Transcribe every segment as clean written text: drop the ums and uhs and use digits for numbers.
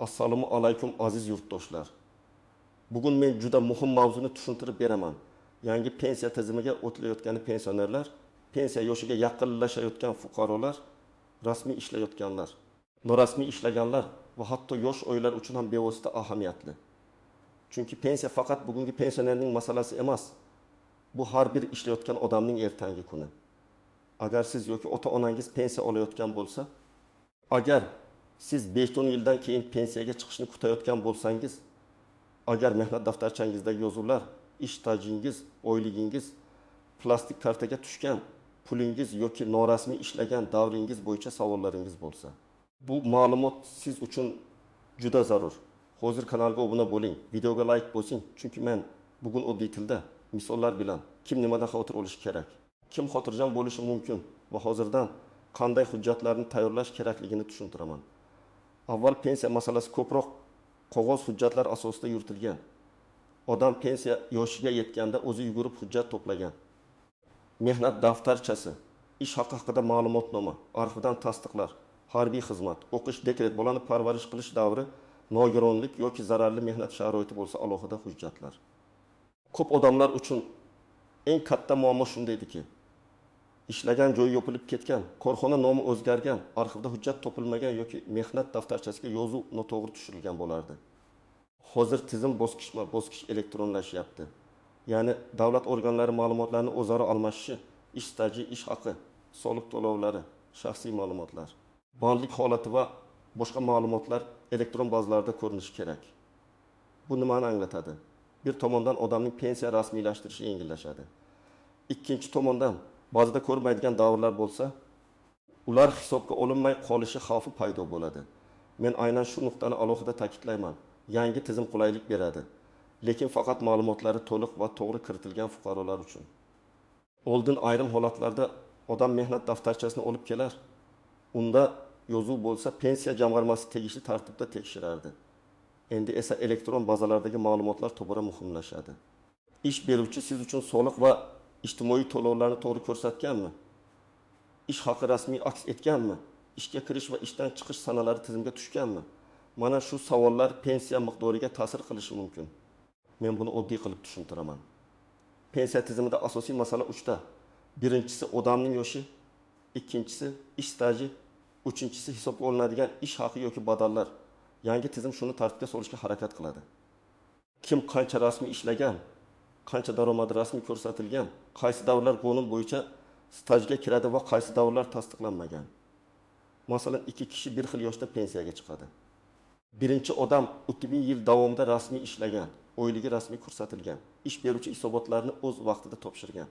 Assalomu alaykum aziz yurtdoshlar. Bugun men juda muhim mavzuni tushuntirib beraman. Yangi pensiya tizimiga o'tilayotgan pensionerlar, pensiya yoshiga yaqinlashayotgan fuqarolar, rasmiy ishlayotganlar, norasmiy ishlaganlar va hatto yosh oilalar uchun ham bevosita ahamiyatli. Chunki pensiya faqat bugungi pensionerning masalasi emas. Bu har bir ishlayotgan odamning ertangi kuni. Agar siz yoki ota-onangiz pensiya olayotgan bo'lsa, agar siz 5-10 yildan keyin pensiyaga chiqishni kutayotgan bo'lsangiz, agar mehnat daftarchangizdagi yozuvlar, ish stajingiz, oyligingiz plastik kartaga tushgan, pulingiz yoki norasmiy ishlagan davringiz bo'yicha savollaringiz bo'lsa, bu ma'lumot siz uchun juda zarur. Hozir kanalga obuna bo'ling, videoga like bosing, chunki men bugun oddiy tilda misollar bilan kim nimadan xavotir olishi kerak, kim xotirjam bo'lishi mumkin va hozirdan qanday hujjatlarni tayyorlash kerakligini tushuntiraman. Avval pensiya masalasi ko'proq qog'oz hujjatlar asosida yuritilgan. Odam pensiya yoshiga yetganda o'zi yugurib hujjat to'plagan. Mehnat daftarchasi, ish haqi haqida ma'lumotnoma, arxidan tasdiqlar, harbiy xizmat, o'qish, dekret, bolani parvarish qilish davri, nogironlik yoki zararli mehnat sharoiti bo'lsa alohida hujjatlar. Ko'p odamlar uchun eng katta muammo shunday ediki, ishlagan joyi yopilib ketgan, korxona nomi o'zgargan, arxivda hujjat topilmagan yoki mehnat daftarchasiga yozuv noto'g'ri tushirilgan bo'lardi. Hozir tizim bosqichma-bosqich elektronlashyapti. Ya'ni davlat organlari ma'lumotlarni o'zaro almashishi, ish staji, ish haqi, soliq to'lovlari, shaxsiy ma'lumotlar, bandlik holati va boshqa ma'lumotlar elektron bazalarda ko'rinishi kerak. Bu nimani anglatadi? Bir tomondan odamning pensiya rasmiylashtirishi yengillashadi. Ikkinchi tomondan ba'zida ko'rmaydigan davrlar bo'lsa, ular hisobga olinmay qolishi xavfi paydo bo'ladi. Men aynan shu nuqtani alohida ta'kidlayman. Yangi tizim qulaylik beradi, lekin faqat ma'lumotlari to'liq va to'g'ri kiritilgan fuqarolar uchun. Oldin ayrim holatlarda odam mehnat daftarchasini olib kelar. Unda yozuv bo'lsa, pensiya jamg'armasi tegishli tartibda tekshirardi. Endi esa elektron bazalardagi ma'lumotlar tobora muhimlashadi. Ish beruvchi siz uchun soliq va ijtimoiy to'lovlarni to'g'ri ko'rsatganmi? Ish haqi rasmiy aks etganmi? Ishga kirish va ishdan chiqish sanalari tizimga tushganmi? Mana shu savollar pensiya miqdoriga ta'sir qilishi mumkin. Men buni oddiy qilib tushuntiraman. Pensiya tizimida asosiy masala 3 ta. Birinchisi odamning yoshi, ikkinchisi ish staji, uchinchisi hisobga olinadigan ish haqi yoki badallar. Yangi tizim shuni tartibga solishga harakat qiladi. Kim qancha rasmiy ishlagan, qancha daromadi rasmiy ko'rsatilgan, qaysi davrlar qonun bo'yicha stajga kiradi va qaysi davrlar tasdiqlanmagan. Masalan, 2 kishi bir xil yoshda pensiyaga chiqadi. Birinchi odam 2000 yil davomida rasmiy ishlagan, oyligi rasmiy ko'rsatilgan, ish beruvchi hisobotlarni o'z vaqtida topshirgan.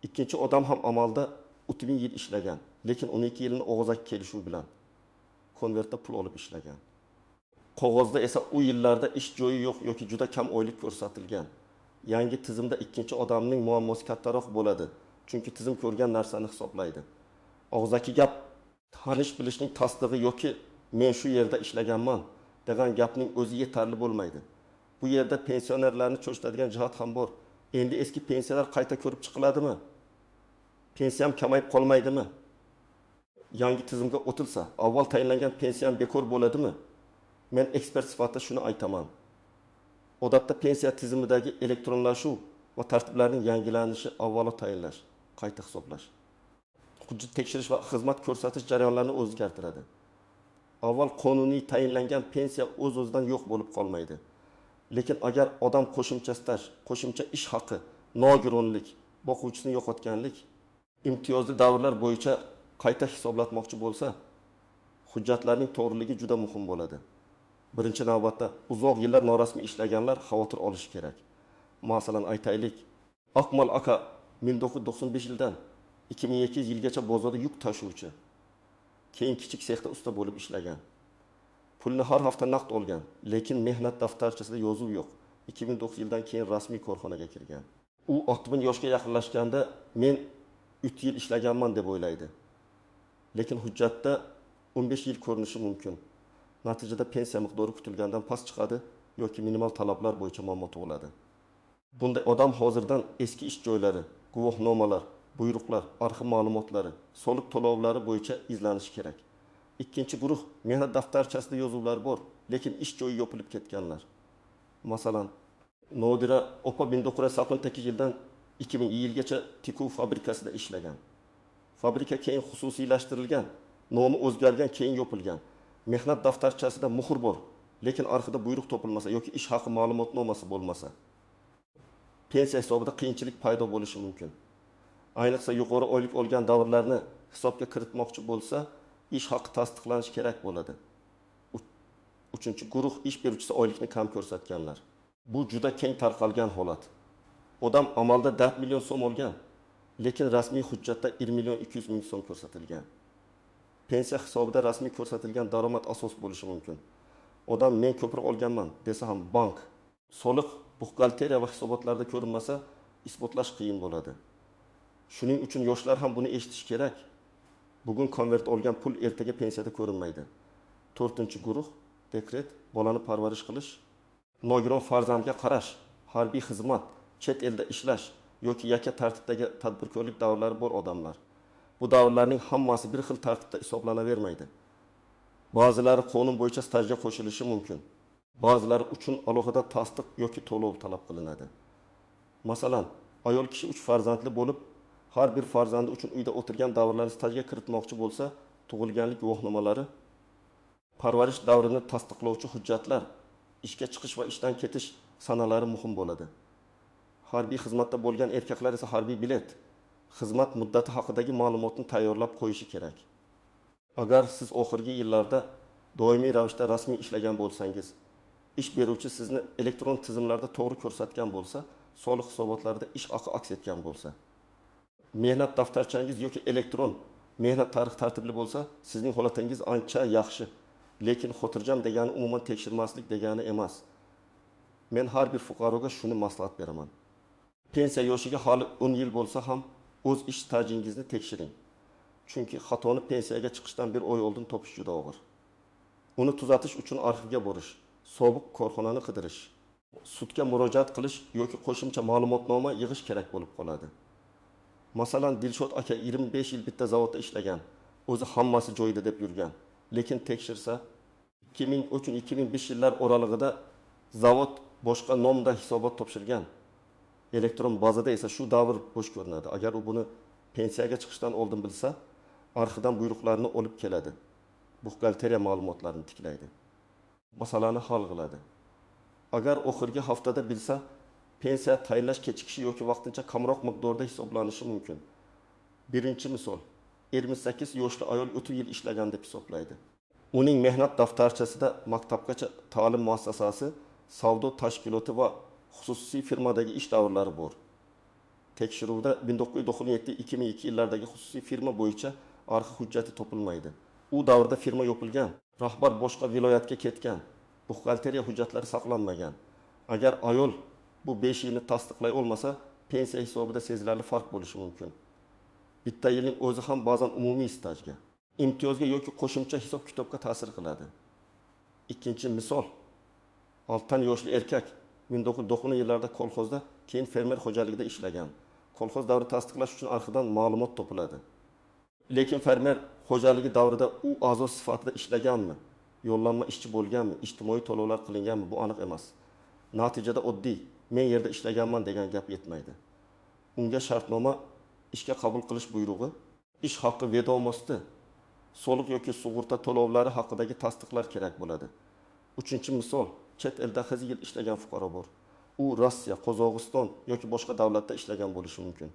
Ikkinchi odam ham amalda 2000 yil ishlagan, lekin 12 yilni og'zaki kelishuv bilan konvertda pul olib ishlagan. Qog'ozda esa u yillarda ish joyi yo'q yoki juda kam oylik ko'rsatilgan. Yangi tizimda ikkinchi odamning muammosi kattaroq bo'ladi, chunki tizim ko'rgan narsani hisoblaydi. Og'zaki gap tanish bilishning tasdig'i yoki men shu yerda ishlaganman degan gapning o'zi yetarli bo'lmaydi. Bu yerda pensionerlarni cho'chitadigan jihat ham bor. Endi eski pensiyalar qayta ko'rib chiqiladimi? Pensiyam kamayib qolmaydimi? Yangi tizimga o'tilsa, avval tayinlangan pensiyam bekor bo'ladimi? Men ekspert sifatida shuni aytaman. Odatda pensiya tizimidagi elektronlashuv va tartiblarning yangilanishi avvalo tayinlash, qayta hisoblash, hujjat tekshirish va xizmat ko'rsatish jarayonlarini o'zgartiradi. Avval qonuniy tayinlangan pensiya o'z-o'zidan yo'q bo'lib qolmaydi. Lekin agar odam qo'shimcha staj, qo'shimcha ish haqi, nogironlik, boquvchisini yo'qotganlik, imtiyozli davrlar bo'yicha qayta hisoblatmoqchi bo'lsa, hujjatlarning to'g'riligi juda muhim bo'ladi. Birinchi navbatda uzoq yillar norasmiy ishlaganlar xavotir olishi kerak. Masalan aytaylik, Akmal aka 1995 yildan 2002 yilgacha bozorda yuk tashuvchi, keyin kichik sexda usta bo'lib ishlagan. Pulni har hafta naqd olgan, lekin mehnat daftarchasida yozuv yo'q. 2009 yildan keyin rasmiy korxonaga kirgan. U 60 yoshga yaqinlashganda men 3 yil ishlaganman deb o'ylaydi. Lekin hujjatda 15 yil ko'rinishi mumkin. Natijada pensiya miqdori kutilgandan past chiqadi yoki minimal talablar bo'yicha muammo tug'iladi. Bunday odam hozirdan eski ish joylari, guvohnomalar, buyruqlar, arxiv ma'lumotlari, soliq to'lovlari bo'yicha izlanishi kerak. Ikkinchi guruh mehnat daftarchasida yozuvlar bor, lekin ish joyi yopilib ketganlar. Masalan, Nodira opa 1998 yildan 2000 yilgacha tikuv fabrikasida ishlagan. Fabrika keyin xususiylashtirilgan, nomi o'zgargan, keyin yopilgan. Mehnat daftarchasida muhr bor, lekin orqada buyruq topilmasa yoki ish haqi ma'lumotnomasi bo'lmasa, pensiya hisobida qiyinchilik paydo bo'lishi mumkin. Ayniqsa yuqori oylik olgan davrlarni hisobga kiritmoqchi bo'lsa, ish haqi tasdiqlanishi kerak bo'ladi. Uchinchi guruh ish beruvchisi oylikni kam ko'rsatganlar. Bu juda keng tarqalgan holat. Odam amalda 4 million so'm olgan, lekin rasmiy hujjatda 1 million 200 ming so'm ko'rsatilgan. Pensiya hisobida rasmiy ko'rsatilgan daromad asos bo'lishi mumkin. Odam men ko'proq olganman desa ham bank, soliq, buxgalteriya va hisobotlarda ko'rinmasa, isbotlash qiyin bo'ladi. Shuning uchun yoshlar ham buni eshitish kerak. Bugun konvert olgan pul ertaga pensiyada ko'rinmaydi. 4-guruh dekret, bolani parvarish qilish, nogiron farzandga qarash, harbiy xizmat, chet elda ishlash yoki yakka tartibdagi tadbirkorlik davrlari bor odamlar. Bu davrlarning hammasi bir xil tartibda hisoblanavermaydi. Ba'zilari qonun bo'yicha stajga qo'shilishi mumkin. Ba'zilari uchun alohida tasdiq yoki to'lov talab qilinadi. Masalan, ayol kishi 3 farzandli bo'lib, har bir farzandi uchun uyda o'tirgan davrlarni stajga kiritmoqchi bo'lsa, tug'ilganlik guvohnomalari, parvarish davrini tasdiqlovchi hujjatlar, ishga chiqish va ishdan ketish sanalari muhim bo'ladi. Harbiy xizmatda bo'lgan erkaklar esa harbiy bilet, xizmat muddati haqidagi ma'lumotni tayyorlab qo'yishi kerak. Agar siz oxirgi yillarda doimiy ravishda rasmiy ishlagan bo'lsangiz, ish beruvchi sizni elektron tizimlarda to'g'ri ko'rsatgan bo'lsa, soliq hisobotlarida ish haqi aks etgan bo'lsa, mehnat daftarchangiz yoki elektron mehnat tartibli bo'lsa, sizning holatingiz ancha yaxshi. Lekin xotirjam degani umuman tekshirmaslik degani emas. Men har bir fuqaroga shuni maslahat beraman. Pensiya yoshiga hali 10 yil bo'lsa ham o'z ish stajingizni tekshiring. Chunki xatoni pensiyaga chiqishdan bir oy oldin topish juda og'ir. Uni tuzatish uchun arxivga borish, sobiq korxonani qidirish, sudga murojaat qilish yoki qo'shimcha ma'lumotnoma yig'ish kerak bo'lib qoladi. Masalan, Dilshod aka 25 yil bitta zavodda ishlagan, o'zi hammasi joyida deb yurgan. Lekin tekshirsa 2003-2005 yillar oralig'ida zavod boshqa nomda hisobot topshirgan. Elektron bazada esa shu davr bo'sh ko'rinadi. Agar u buni pensiyaga chiqishdan oldin bilsa, arxidan buyruqlarni olib keladi. Buxgalteriya ma'lumotlarini tiklaydi. Masalani hal qiladi. Agar oxirgi haftada bilsa, pensiya tayinlash kechikishi yoki vaqtincha kamroq miqdorda hisoblanishi mumkin. Birinchi misol, 28 yoshli ayol 30 yil ishlagan deb hisoblaydi. Uning mehnat daftarchasida maktabgacha ta'lim muassasasi, savdo tashkiloti va xususiy firmadagi ish davrlari bor. Tekshiruvda 1997-2002 yillardagi xususiy firma bo'yicha arxiv hujjati topilmaydi. U davrda firma yopilgan, rahbar boshqa viloyatga ketgan, buxgalteriya hujjatlari saqlanmagan. Agar ayol bu 5 yilni tasdiqlay olmasa, pensiya hisobida sezilarli farq bo'lishi mumkin. Bitta yilning o'zi ham ba'zan umumiy stajga, imtiyozga yoki qo'shimcha hisob-kitobga ta'sir qiladi. Ikkinchi misol, 60 yoshli erkak 1990 yillarda kolxozda, keyin fermer xo'jaligida ishlagan. Kolxoz davri tasdiqlash uchun arxidan ma'lumot topiladi. Lekin fermer xo'jaligi davrida u a'zo sifatida ishlaganmi, yo'llanma ishchi bo'lganmi, ijtimoiy to'lovlar qilinganmi, bu aniq emas. Natijada oddiy men yerda ishlaganman degan gap yetmaydi. Unga shartnoma, ishga qabul qilish buyrug'i, ish haqi vedomosti, soliq yoki sug'urta to'lovlari haqidagi tasdiqlar kerak bo'ladi. Uchinchi misol, chet elda qizi yil ishlagan fuqaro bor. U Rossiya, Qozog'iston yoki boshqa davlatda ishlagan bo'lishi mumkin.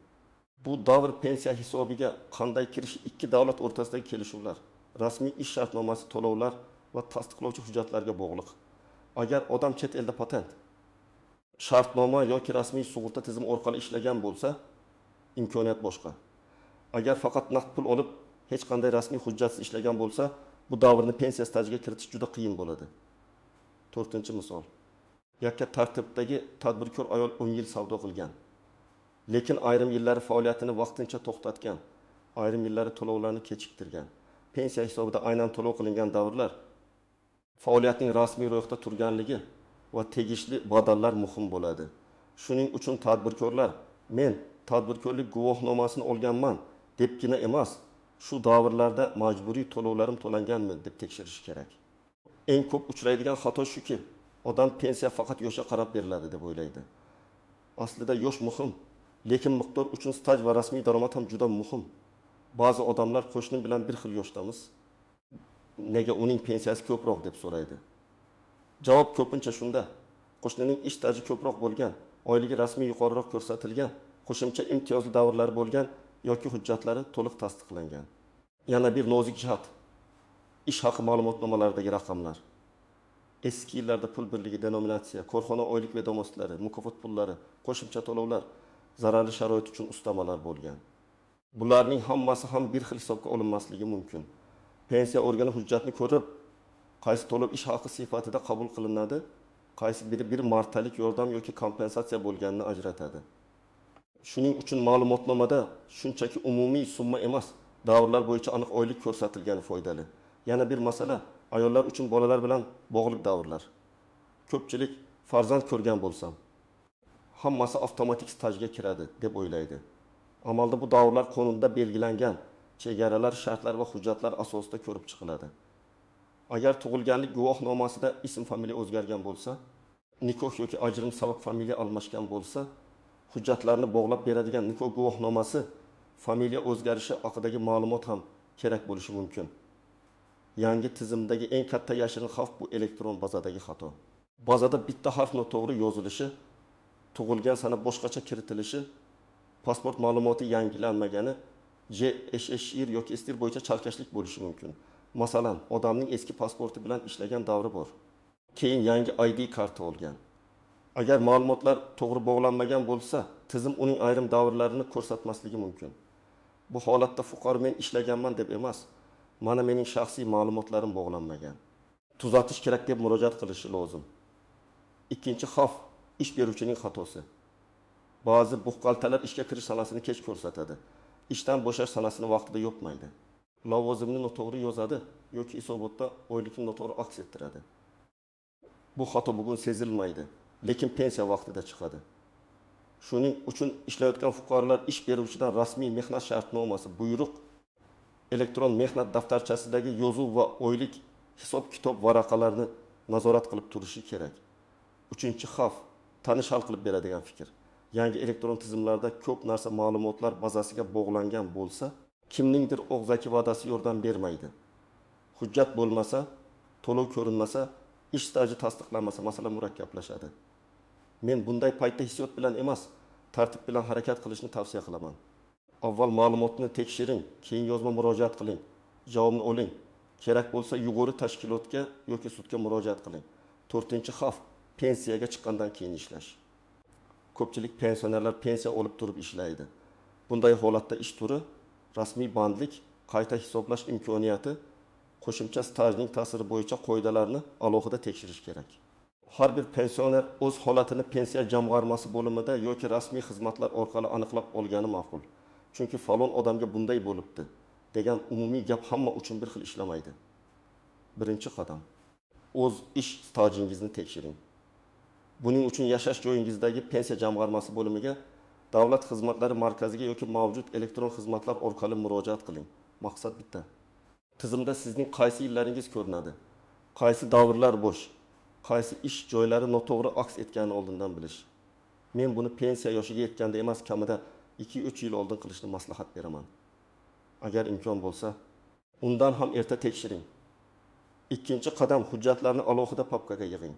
Bu davr pensiya hisobiga qanday kirishi ikki davlat o'rtasidagi kelishuvlar, rasmiy ish shartnomasi, to'lovlar va tasdiqlovchi hujjatlarga bog'liq. Agar odam chet elda patent, shartnoma yoki rasmiy sug'urta tizimi orqali ishlagan bo'lsa, imkoniyat boshqa. Agar faqat naqd pul olib, hech qanday rasmiy hujjatsiz ishlagan bo'lsa, bu davrni pensiya stajiga kiritish juda qiyin bo'ladi. 4-misol. Yakka tartibdagi tadbirkor ayol 10 yil savdo qilgan. Lekin ayrim yillari faoliyatini vaqtincha to'xtatgan, ayrim yillari to'lovlarni kechiktirgan. Pensiya hisobida aynan to'lov qilingan davrlar, faoliyatning rasmiy ro'yxatda turganligi va tegishli badallar muhim bo'ladi. Shuning uchun tadbirkorlar, men tadbirkorlik guvohnomasini olganman debgina emas, Shu davrlarda majburiy to'lovlarim to'langanmi deb tekshirish kerak. Eng ko'p uchraydigan xato shuki, odam pensiya faqat yoshga qarab beriladi deb o'ylaydi. Aslida yosh muhim, lekin miqdor uchun staj va rasmiy daromad ham juda muhim. Ba'zi odamlar qo'shni bilan bir xil yoshdamiz, nega uning pensiyasi ko'proq deb so'raydi. Javob ko'pincha shunda. Qo'shnining ish staji ko'proq bo'lgan, oyligi rasmiy yuqoriroq ko'rsatilgan, qo'shimcha imtiyozli davrlari bo'lgan yoki hujjatlari to'liq tasdiqlangan. Yana bir nozik jihat. Ish haqi ma'lumotnomalaridagi raqamlar. Eski yillarda pul birligi denominatsiya, korxona oylik vedomoslari, mukofot pullari, qo'shimcha to'lovlar, zararli sharoit uchun ustamalar bo'lgan. Bularning hammasi ham bir xil hisobga olinmasligi mumkin. Pensiya organi hujjatni ko'rib, qaysi to'lov ish haqi sifatida qabul qilinadi, qaysi biri bir martalik yordam yoki kompensatsiya bo'lganini ajratadi. Shuning uchun ma'lumotnomada shunchaki umumiy summa emas, davrlar bo'yicha aniq oylik ko'rsatilgani foydali. Yana bir masala, ayollar uchun bolalar bilan bog'liq davrlar. Ko'pchilik farzand ko'rgan bo'lsam, hammasi avtomatik stajga kiradi deb o'ylaydi. Amalda bu davrlar qonunda belgilangan chegaralar, shartlar va hujjatlar asosida ko'rib chiqiladi. Agar tug'ilganlik guvohnomasida ism familiya o'zgargan bo'lsa, nikoh yoki ajrim sabab familiya almashgan bo'lsa, hujjatlarni bog'lab beradigan nikoh guvohnomasi familiya o'zgarishi haqidagi ma'lumot ham kerak bo'lishi mumkin. Yangi tizimdagi eng katta yashirin xavf bu elektron bazadagi xato. Bazada bitta harf noto'g'ri yozilishi, tug'ilgan sana boshqacha kiritilishi, pasport ma'lumoti yangilanmagani, JSHR yoki istir bo'yicha chalkashlik bo'lishi mumkin. Masalan, odamning eski pasporti bilan ishlagan davri bor. Keyin yangi ID karti olgan. Agar ma'lumotlar to'g'ri bog'lanmagan bo'lsa, tizim uning ayrim davrlarini ko'rsatmasligi mumkin. Bu holatda fuqaro men ishlaganman deb emas, mana mening shaxsiy ma'lumotlarim bog'lanmagan, tuzatish kerak deb murojaat qilishi lozim. Ikkinchi xavf ish beruvchining xatosi. Ba'zi buxgalterlar ishga kirish sanasini kech ko'rsatadi. Ishdan bo'shash sanasini vaqtida yopmaydi. Lavozimni noto'g'ri yozadi yoki hisobotda oylikni noto'g'ri aks ettiradi. Bu xato bugun sezilmaydi, lekin pensiya vaqtida chiqadi. Shuning uchun ishlayotgan fuqarolar ish beruvchidan rasmiy mehnat shartnomasi, buyruq, elektron mehnat daftarchasidagi yozuv va oylik hisob-kitob varaqalarini nazorat qilib turishi kerak. Uchinchi xavf tanish hal qilib beradigan fikr. Yangi elektron tizimlarda ko'p narsa ma'lumotlar bazasiga bog'langan bo'lsa, kimningdir og'zaki va'dasi yordam bermaydi. Hujjat bo'lmasa, to'lov ko'rinmasa, ish staji tasdiqlanmasa masala murakkablashadi. Men bunday paytda hissiyot bilan emas, tartib bilan harakat qilishni tavsiya qilaman. Avval ma'lumotni tekshiring, keyin yozma murojaat qiling, javobni oling. Kerak bo'lsa yuqori tashkilotga yoki sudga murojaat qiling. 4-xavf pensiyaga chiqqandan keyin ishlash. Ko'pchilik pensionerlar pensiya olib turib ishlaydi. Bunday holatda ish turi, rasmiy bandlik, qayta hisoblash imkoniyati, qo'shimcha stajning ta'siri bo'yicha qoidalarni alohida tekshirish kerak. Har bir pensioner o'z holatini pensiya jamg'armasi bo'limida yoki rasmiy xizmatlar orqali aniqlab olgani ma'qul. Chunki falon odamga bunday bo'libdi degan umumiy gap hamma uchun bir xil ishlamaydi. Birinchi qadam, o'z ish stajingizni tekshiring. Buning uchun yashash joyingizdagi pensiya jamg'armasi bo'limiga, davlat xizmatlari markaziga yoki mavjud elektron xizmatlar orqali murojaat qiling. Maqsad bitta. Tizimda sizning qaysi yillaringiz ko'rinadi, qaysi davrlar bo'sh, qaysi ish joylari noto'g'ri aks etganini oldindan bilish. Men buni pensiya yoshiga yetganda emas, kamida 2-3 yil oldin qilishni maslahat beraman. Agar imkon bo'lsa, undan ham erta tekshiring. Ikkinchi qadam, hujjatlarni alohida papkaga yig'ing.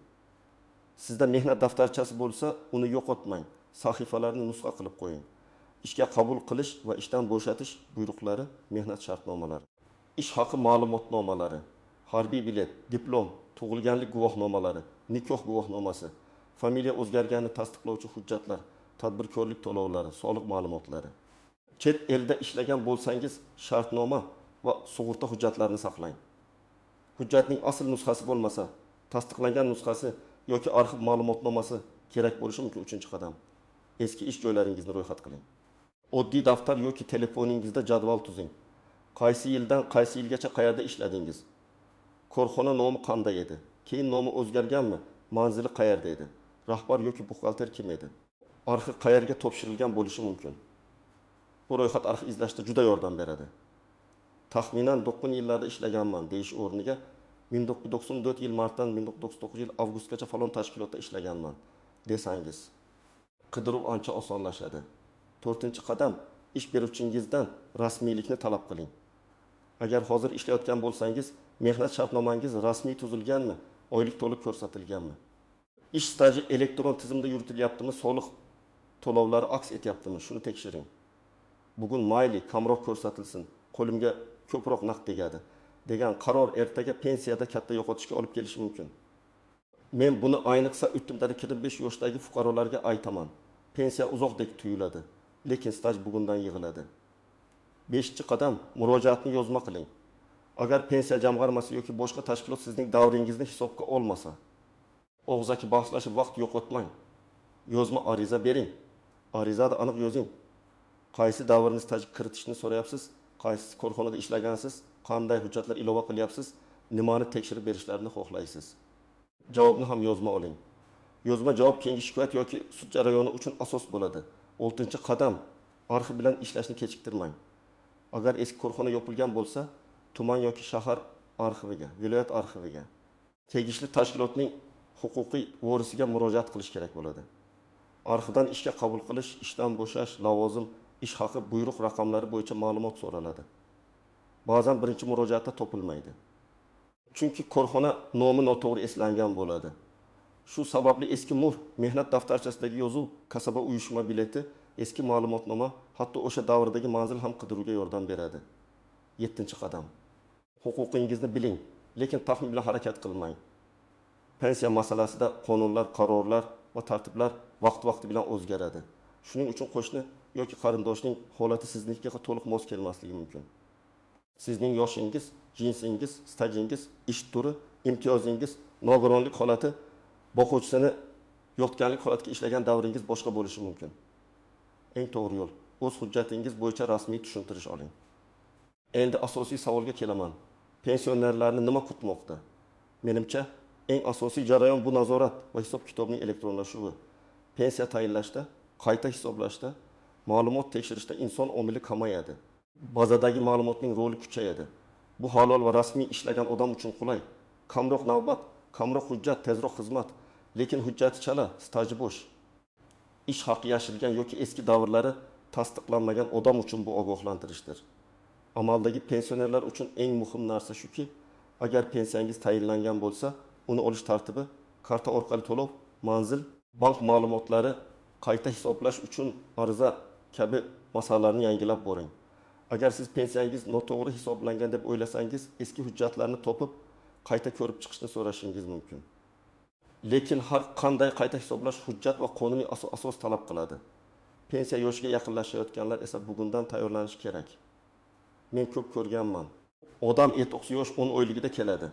Sizda mehnat daftarchasi bo'lsa, uni yo'qotmang. Sahifalarni nusxa qilib qo'ying. Ishga qabul qilish va ishdan bo'shatish buyruqlari, mehnat shartnomalari, ish haqi ma'lumotnomalari, harbiy bilet, diplom, tug'ilganlik guvohnomalari, nikoh guvohnomasi, familiya o'zgarganini tasdiqlovchi hujjatlar, tadbirkorlik to'lovlari, soliq ma'lumotlari. Chet elda ishlagan bo'lsangiz, shartnoma va sug'urta hujjatlarini saqlang. Hujjatning asl nusxasi bo'lmasa, tasdiqlangan nusxasi yoki arxiv ma'lumotnomasi kerak bo'lishi mumkin. 3-qadam. Eski ish joylaringizni ro'yxat qiling. Oddiy daftar yoki telefoningizda jadval tuzing. Qaysi yildan qaysi yilgacha qayerda ishladingiz? Korxona nomi qanday edi? Keyin nomi o'zgarganmi? Manzili qayerda edi? Rahbar yoki buxgalter kim edi? Arxiv qayerga topshirilgan bo'lishi mumkin. Bu ro'yxat arxiv izlashda juda yordam beradi. taxminan 9 yillarda ishlaganman deyish o'rniga 1994 yil martdan 1999 yil avgustgacha falon tashkilotda ishlaganman desangiz qidiruv ancha osonlashadi. 4-qadam ish beruvchingizdan rasmiylikni talab qiling. Agar hozir ishlayotgan bo'lsangiz, mehnat shartnomangiz rasmiy tuzilganmi, oylik to'liq ko'rsatilganmi? Ish staji elektron tizimda yuritilyaptimi, soliq to'lovlari aks etyaptimi? Shuni tekshiring. Bugun mayli kamroq ko'rsatilsin, qo'limga ko'proq naqd tegadi degan qaror ertaga pensiyada katta yo'qotishga olib kelishi mumkin. Men buni ayniqsa 45 yoshdagi fuqarolarga aytaman. Pensiya uzoqdek tuyuladi, lekin staj bugundan yig'iladi. 5-qadam murojaatni yozma qiling. Agar pensiya jamg'armasi yoki boshqa tashkilot sizning davringizni hisobga olmasa, og'zaki bahslashib vaqt yo'qotmang. Yozma ariza bering. Arizada aniq yozing. Qaysi davrni staj kiritishni so'rayapsiz, qaysi korxonada ishlagansiz, qanday hujjatlar ilova qilyapsiz, nimani tekshirib berishlarini xohlaysiz. Javobni ham yozma oling. Yozma javob keyingi shikoyat yoki sud jarayoni uchun asos bo'ladi. 6-qadam arxiv bilan ishlashni kechiktirmang. Agar eski korxona yopilgan bo'lsa, tuman yoki shahar arxiviga, viloyat arxiviga, tegishli tashkilotning huquqiy vorisiga murojaat qilish kerak bo'ladi. Arxivdan ishga qabul qilish, ishdan bo'shash, lavozim, ish haqi, buyruq raqamlari bo'yicha ma'lumot so'raladi. Ba'zan birinchi murojaatda topilmaydi. Chunki korxona nomi noto'g'ri eslangan bo'ladi. Shu sababli eski mur, mehnat daftarchasidagi yozuv, kasaba uyushma bileti, eski ma'lumotnoma, hatto o'sha davrdagi manzil ham qidiruvga yordam beradi. 7-qadam. Huquqingizni biling, lekin taxmin bilan harakat qilmang. Pensiya masalasida qonunlar, qarorlar va tartiblar vaqt-vaqti bilan o'zgaradi. Shuning uchun qo'shni yoki qarindoshning holati siznikiga to'liq mos kelmasligi mumkin. Sizning yoshingiz, jinsingiz, stajingiz, ish turi, imtiyozingiz, nogironlik holati, boquvchisini yotganlik holatiga ishlagan davringiz boshqa bo'lishi mumkin. Eng to'g'ri yo'l o'z hujjatingiz bo'yicha rasmiy tushuntirish oling. Endi asosiy savolga kelaman. Pensionerlarni nima kutmoqda? Menimcha, eng asosiy jarayon bu nazorat va hisob-kitobning elektronlashuvi. Pensiya tayinlashda, qayta hisoblashda, ma'lumot tekshirishda inson omili kamayadi. Bazadagi ma'lumotning roli kuchayadi. Bu halol va rasmiy ishlagan odam uchun qulay. Kamroq navbat, kamroq hujjat, tezroq xizmat, lekin hujjati chala, staji bo'sh. Ish haqi yashirgan yoki eski davrlari tasdiqlanmagan odam uchun bu ogohlantirishdir. Amaldagi pensionerlar uchun eng muhim narsa shuki, agar pensiyangiz tayinlangan bo'lsa, uni olish tartibi, karta orqali to'lov, manzil, bank ma'lumotlari, qayta hisoblash uchun ariza kabi masalalarni yangilab boring. Agar siz pensiyangiz noto'g'ri hisoblangan deb o'ylasangiz, eski hujjatlarni topib, qayta ko'rib chiqishni so'rashingiz mumkin. Lekin har qanday qayta hisoblash hujjat va qonuniy asos talab qiladi. Pensiya yoshiga yaqinlashayotganlar esa bugundan tayyorlanishi kerak. Men ko'p ko'rganman. Odam 9 yosh 10 oyligida keladi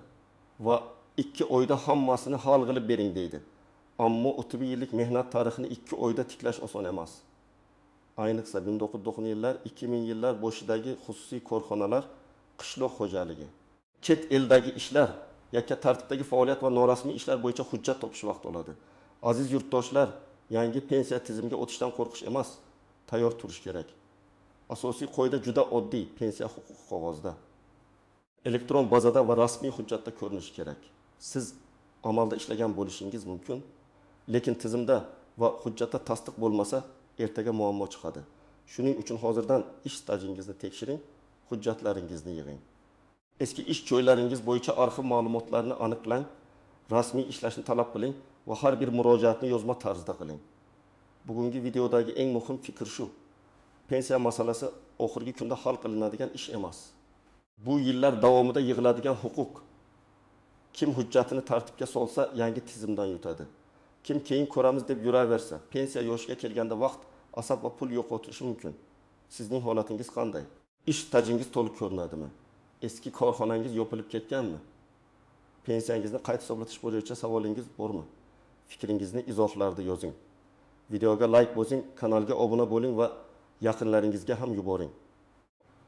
va 2 oyda hammasini hal qilib bering deydi. Ammo 30 yillik mehnat tarixini 2 oyda tiklash oson emas. Ayniqsa 1990 yillar, 2000 yillar boshidagi xususiy korxonalar, qishloq xo'jaligi, chet eldagi ishlar, yakka tartibdagi faoliyat va norasmiy ishlar bo'yicha hujjat topish vaqt oladi. Aziz yurtdoshlar, yangi pensiya tizimiga o'tishdan qo'rqish emas, tayyor turish kerak. Asosiy qoida juda oddiy, pensiya huquqi qog'ozda. Elektron bazada va rasmiy hujjatda ko'rinishi kerak. Siz amalda ishlagan bo'lishingiz mumkin, lekin tizimda va hujjatda tasdiq bo'lmasa, ertaga muammo chiqadi. Shuning uchun hozirdan ish stajingizni tekshiring, hujjatlaringizni yig'ing. Eski ish joylaringiz bo'yicha arxiv ma'lumotlarini aniqlang, rasmiy ishlashni talab qiling va har bir murojaatni yozma tarzda qiling. Bugungi videodagi eng muhim fikr shu. Pensiya masalasi oxirgi kunda hal qilinadigan ish emas. Bu yillar davomida yig'iladigan huquq. Kim hujjatini tartibga solsa, yangi tizimdan yutadi. Kim keyin ko'ramiz deb yuraversa, pensiya yoshiga kelganda vaqt, asab va pul yo'qotishi mumkin. Sizning holatingiz qanday? Ish stajingiz to'liq ko'rinadimi? Eski korxonangiz yopilib ketganmi? Pensiyangizni qayta hisoblatish bo'yicha savolingiz bormi? Fikringizni izohlarda yozing. Videoga like bosing, kanalga obuna bo'ling va yaqinlaringizga ham yuboring.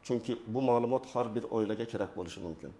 Chunki bu ma'lumot har bir oilaga kerak bo'lishi mumkin.